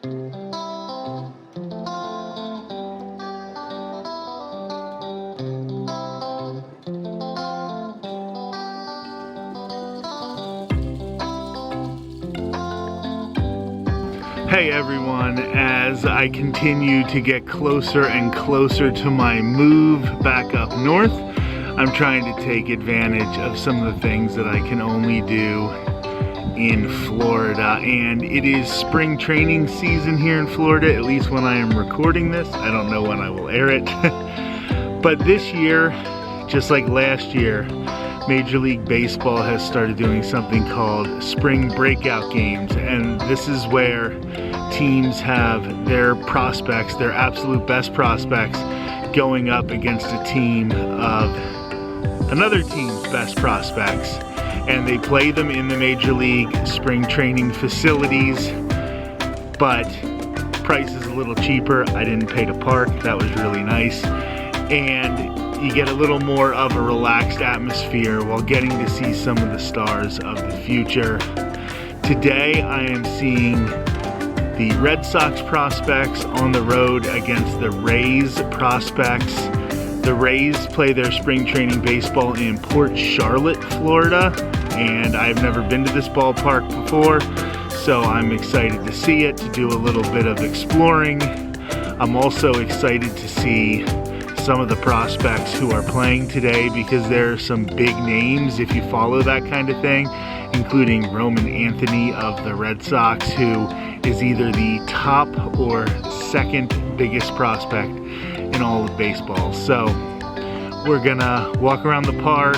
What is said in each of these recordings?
Hey everyone, as I continue to get closer and closer to my move back up north, I'm trying to take advantage of some of the things that I can only do in Florida. And it is spring training season here in Florida, at least when I am recording this. I don't know when I will air it. But this year, just like last year, Major League Baseball has started doing something called spring breakout games, and this is where teams have their prospects, their absolute best prospects, going up against a team of another team's best prospects, and they play them in the Major League spring training facilities, but price is a little cheaper. I didn't pay to park, that was really nice, and you get a little more of a relaxed atmosphere while getting to see some of the stars of the future. Today I am seeing the Red Sox prospects on the road against the Rays prospects. The Rays play their spring training baseball in Port Charlotte, Florida, and I've never been to this ballpark before, so I'm excited to see it, to do a little bit of exploring. I'm also excited to see some of the prospects who are playing today, because there are some big names if you follow that kind of thing, including Roman Anthony of the Red Sox, who is either the top or second biggest prospect in all of baseball. So we're gonna walk around the park,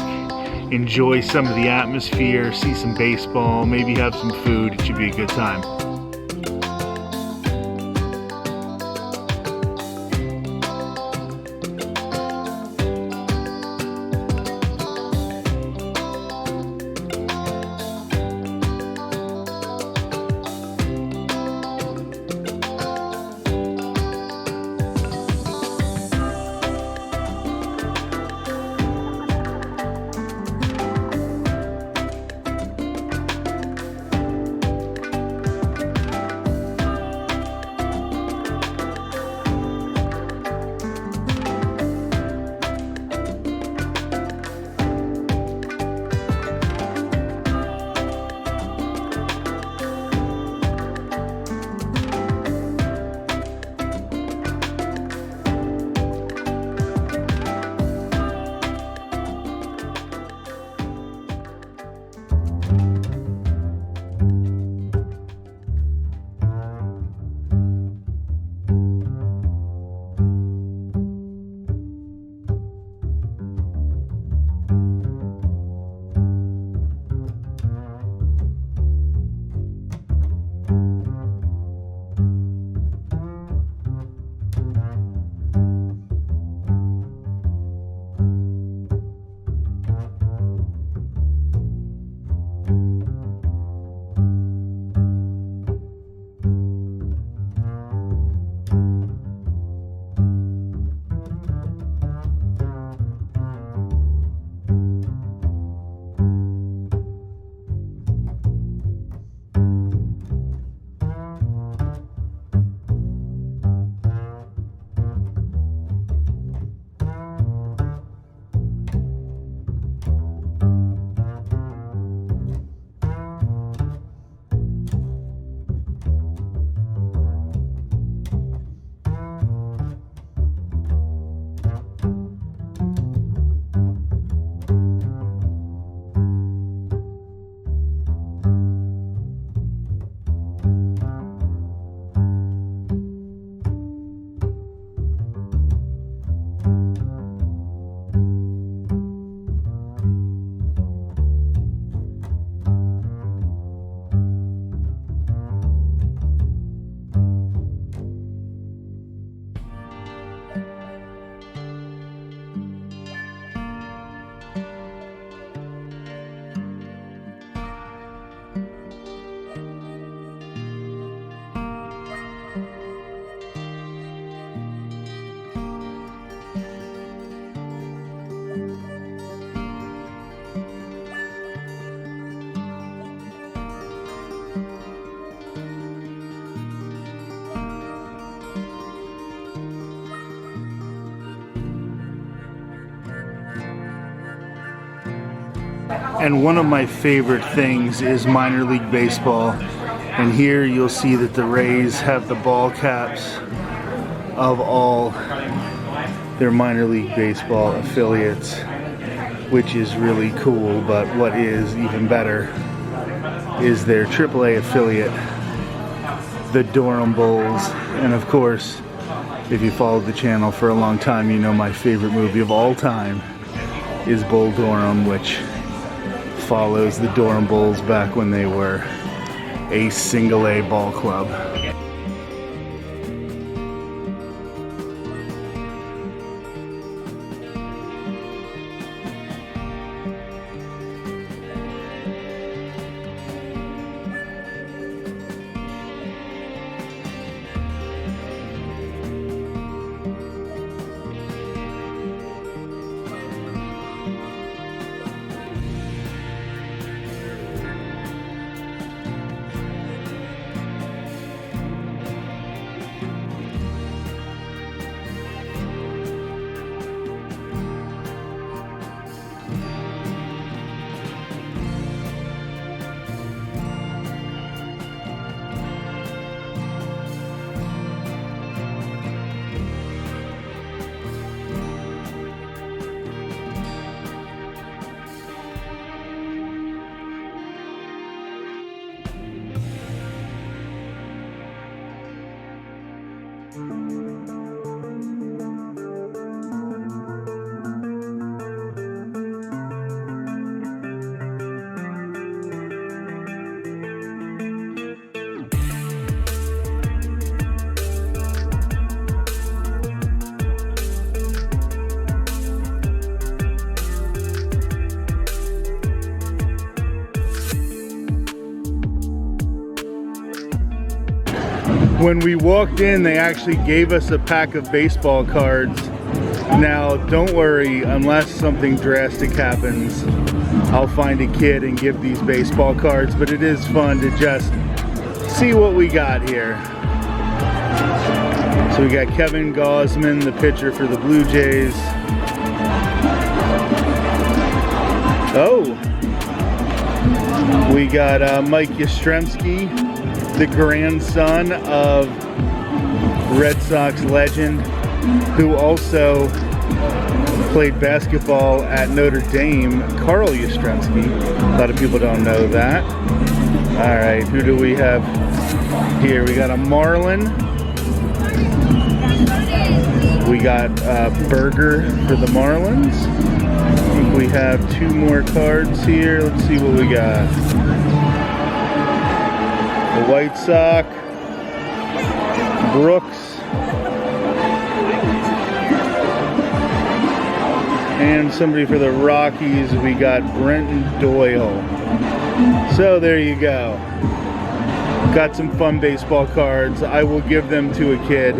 enjoy some of the atmosphere, see some baseball, maybe have some food. It should be a good time. And one of my favorite things is minor league baseball. And here you'll see that the Rays have the ball caps of all their minor league baseball affiliates, which is really cool. But what is even better is their AAA affiliate, the Durham Bulls. And of course, if you followed the channel for a long time, you know my favorite movie of all time is Bull Durham, which follows the Durham Bulls back when they were a single-A ball club. When we walked in, they actually gave us a pack of baseball cards. Now, don't worry, unless something drastic happens, I'll find a kid and give these baseball cards, but it is fun to just see what we got here. So we got Kevin Gausman, the pitcher for the Blue Jays. Oh, we got Mike Yastrzemski, the grandson of Red Sox legend, who also played basketball at Notre Dame, Carl Yastrzemski. A lot of people don't know that. All right, who do we have here? We got a Marlin. We got Berger for the Marlins. I think we have two more cards here. Let's see what we got. The White Sox, Brooks, and somebody for the Rockies. We got Brenton Doyle. So there you go. Got some fun baseball cards. I will give them to a kid.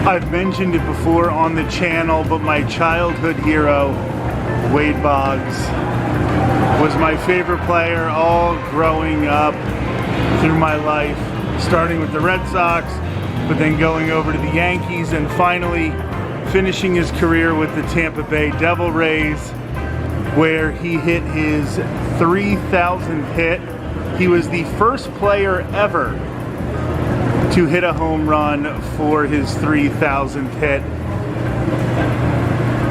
I've mentioned it before on the channel, but my childhood hero, Wade Boggs, was my favorite player all growing up through my life, starting with the Red Sox, but then going over to the Yankees and finally finishing his career with the Tampa Bay Rays, where he hit his 3,000th hit. He was the first player ever to hit a home run for his 3,000th hit.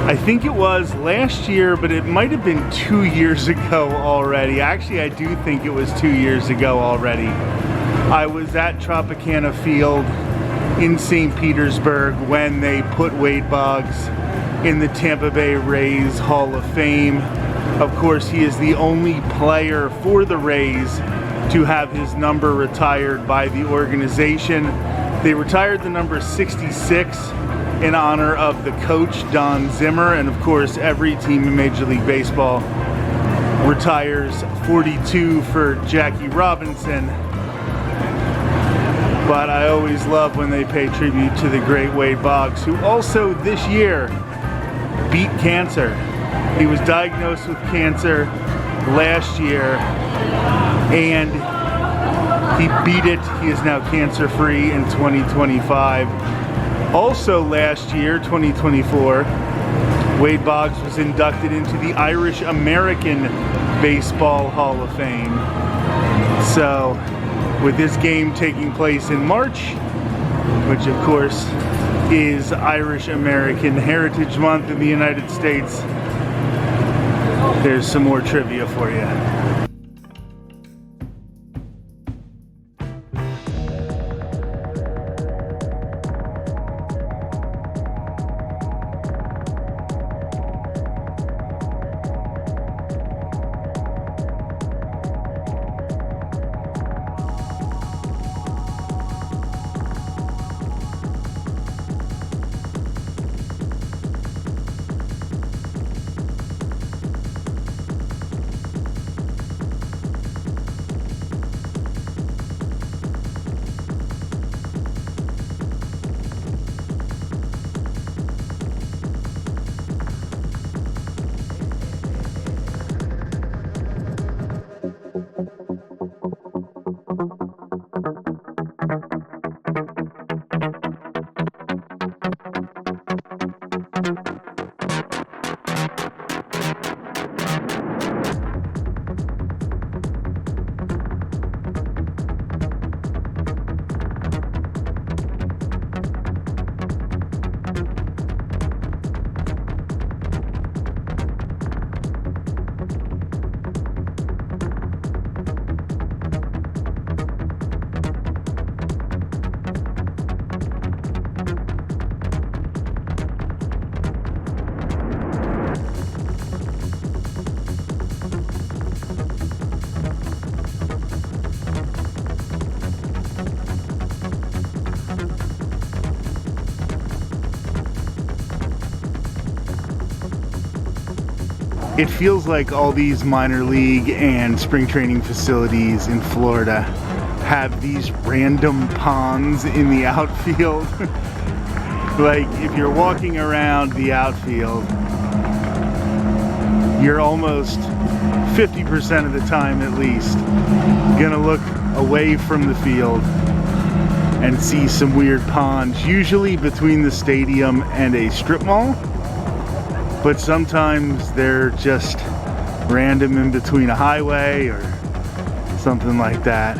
I think it was last year, but it might have been 2 years ago already. Actually, I do think it was 2 years ago already. I was at Tropicana Field in St. Petersburg when they put Wade Boggs in the Tampa Bay Rays Hall of Fame. Of course, he is the only player for the Rays to have his number retired by the organization. They retired the number 66 in honor of the coach, Don Zimmer, and of course every team in Major League Baseball retires 42 for Jackie Robinson. But I always love when they pay tribute to the great Wade Boggs, who also this year beat cancer. He was diagnosed with cancer last year and he beat it. He is now cancer-free in 2025. Also last year, 2024, Wade Boggs was inducted into the Irish American Baseball Hall of Fame. So, with this game taking place in March, which of course is Irish American Heritage Month in the United States, there's some more trivia for you. It feels like all these minor league and spring training facilities in Florida have these random ponds in the outfield. Like if you're walking around the outfield, you're almost 50% of the time at least gonna look away from the field and see some weird ponds, usually between the stadium and a strip mall. But sometimes they're just random in between a highway or something like that.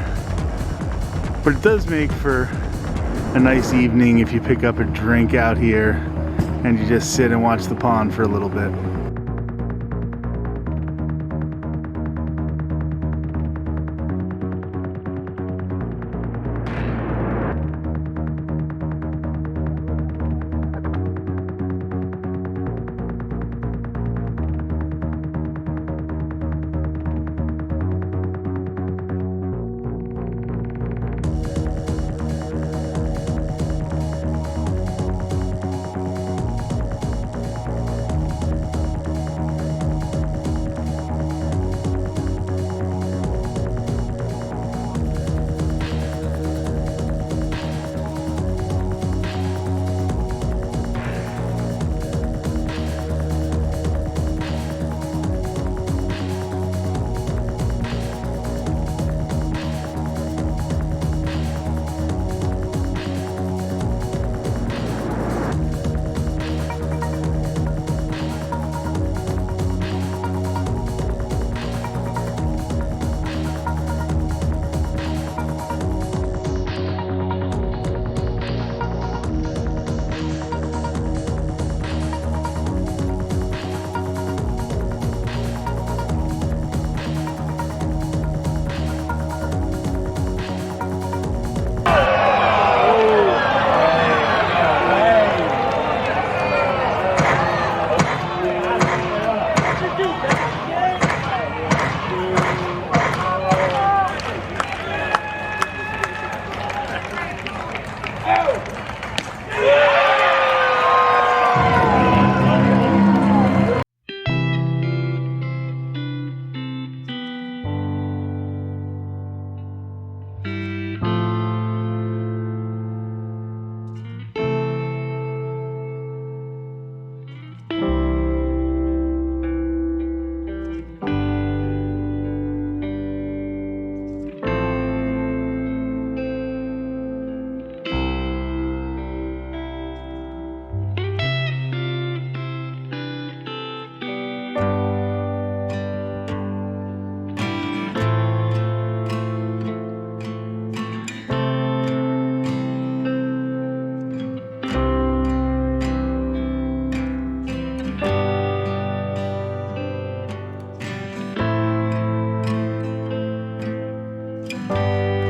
But it does make for a nice evening if you pick up a drink out here and you just sit and watch the pond for a little bit.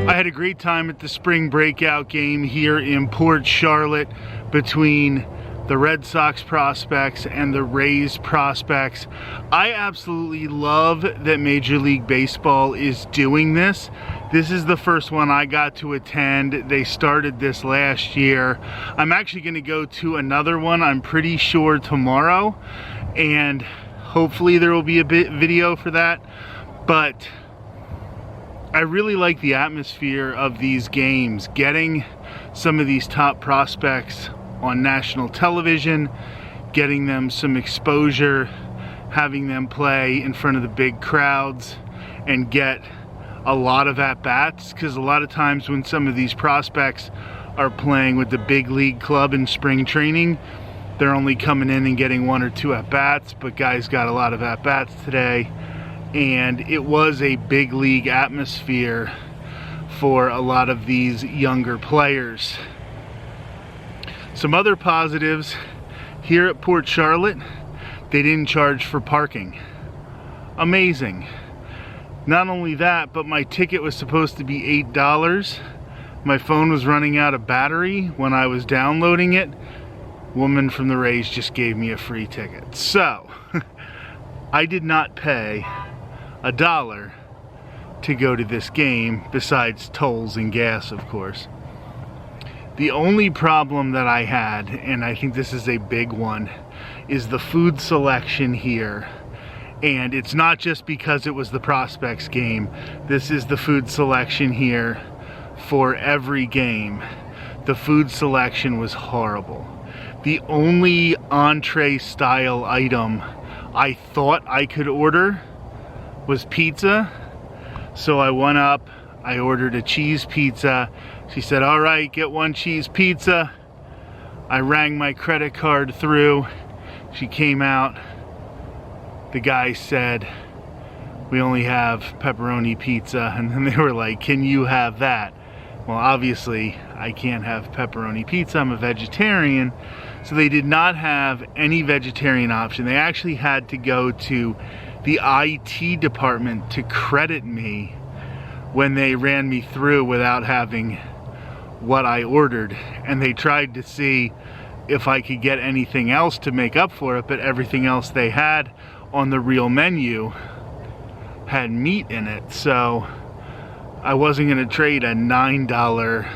I had a great time at the spring breakout game here in Port Charlotte between the Red Sox prospects and the Rays prospects. I absolutely love that Major League Baseball is doing this. This is the first one I got to attend. They started this last year. I'm actually going to go to another one, I'm pretty sure tomorrow, and hopefully there will be a video for that. But I really like the atmosphere of these games, getting some of these top prospects on national television, getting them some exposure, having them play in front of the big crowds and get a lot of at-bats, because a lot of times when some of these prospects are playing with the big league club in spring training, they're only coming in and getting 1 or 2 at-bats, but guys got a lot of at-bats today. And it was a big league atmosphere for a lot of these younger players. Some other positives here at Port Charlotte, they didn't charge for parking. Amazing. Not only that, but my ticket was supposed to be $8. My phone was running out of battery when I was downloading it. Woman from the Rays just gave me a free ticket. So, I did not pay $1 to go to this game, besides tolls and gas, of course. The only problem that I had, and I think this is a big one, is the food selection here. And it's not just because it was the prospects game. This is the food selection here for every game. The food selection was horrible. The only entree style item I thought I could order was pizza. So I went up, I ordered a cheese pizza. She said, all right, get 1 cheese pizza. I rang my credit card through. She came out. The guy said, we only have pepperoni pizza. And then they were like, can you have that? Well, obviously I can't have pepperoni pizza, I'm a vegetarian. So they did not have any vegetarian option. They actually had to go to the IT department to credit me when they ran me through without having what I ordered. And they tried to see if I could get anything else to make up for it, but everything else they had on the real menu had meat in it. So I wasn't going to trade a $9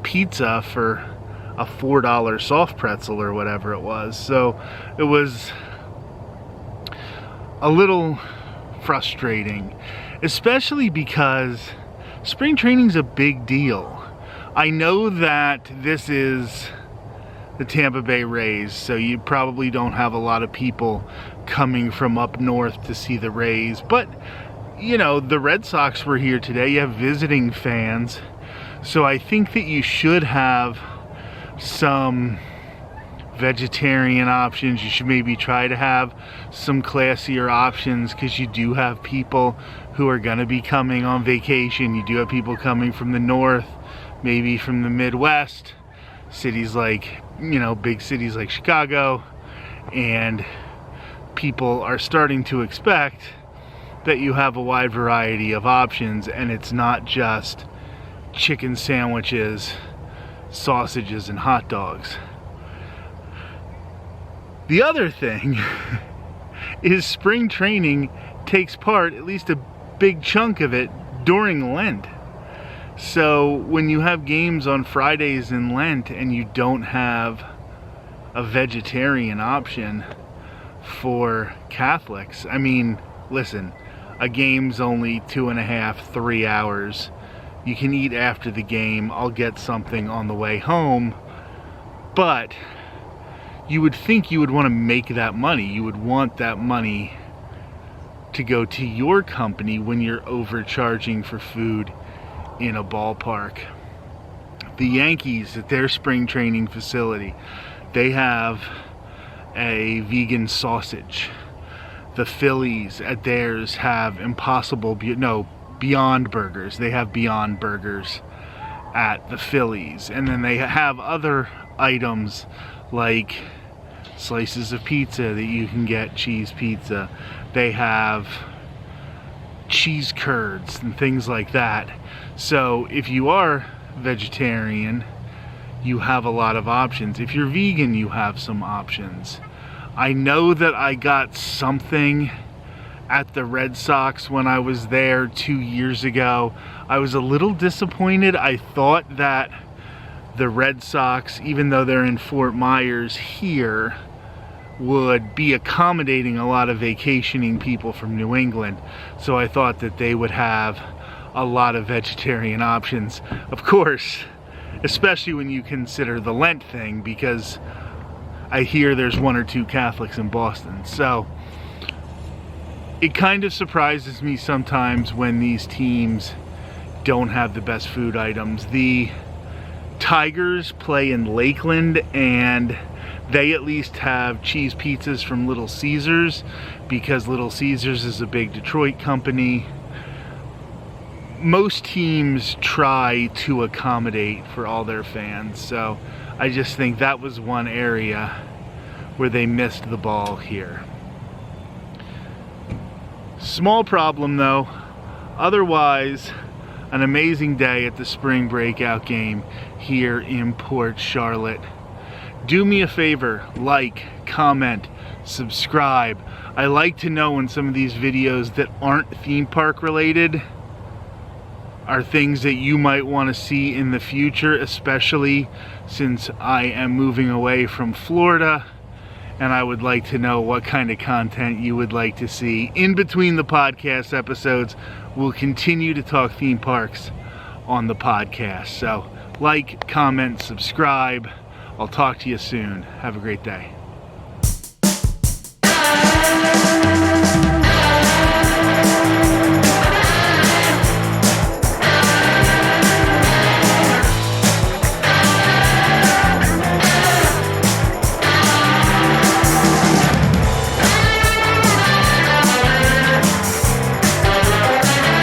pizza for a $4 soft pretzel or whatever it was. So it was a little frustrating, especially because spring training's a big deal. I know that this is the Tampa Bay Rays, so you probably don't have a lot of people coming from up north to see the Rays, but you know, the Red Sox were here today. You have visiting fans, so I think that you should have some vegetarian options. You should maybe try to have some classier options, because you do have people who are going to be coming on vacation. You do have people coming from the north, maybe from the Midwest, cities like, you know, big cities like Chicago, and people are starting to expect that you have a wide variety of options, and it's not just chicken sandwiches, sausages, and hot dogs. The other thing is spring training takes part, at least a big chunk of it, during Lent. So when you have games on Fridays in Lent and you don't have a vegetarian option for Catholics, I mean, listen, a game's only 2.5, 3 hours. You can eat after the game. I'll get something on the way home. But you would think you would want to make that money. You would want that money to go to your company when you're overcharging for food in a ballpark. The Yankees, at their spring training facility, they have a vegan sausage. The Phillies at theirs have Beyond Burgers. They have Beyond Burgers at the Phillies. And then they have other items like slices of pizza that you can get, cheese pizza. They have cheese curds and things like that. So if you are vegetarian, you have a lot of options. If you're vegan, you have some options. I know that I got something at the Red Sox when I was there 2 years ago. I was a little disappointed. I thought that the Red Sox, even though they're in Fort Myers here, would be accommodating a lot of vacationing people from New England. So I thought that they would have a lot of vegetarian options. Of course, especially when you consider the Lent thing, because I hear there's 1 or 2 Catholics in Boston. So it kind of surprises me sometimes when these teams don't have the best food items. The Tigers play in Lakeland, and they at least have cheese pizzas from Little Caesars, because Little Caesars is a big Detroit company. Most teams try to accommodate for all their fans, so I just think that was one area where they missed the ball here. Small problem though. Otherwise, an amazing day at the spring breakout game here in Port Charlotte. Do me a favor, like, comment, subscribe. I like to know when some of these videos that aren't theme park related are things that you might want to see in the future, especially since I am moving away from Florida, and I would like to know what kind of content you would like to see. In between the podcast episodes, we'll continue to talk theme parks on the podcast. So like, comment, subscribe. I'll talk to you soon. Have a great day.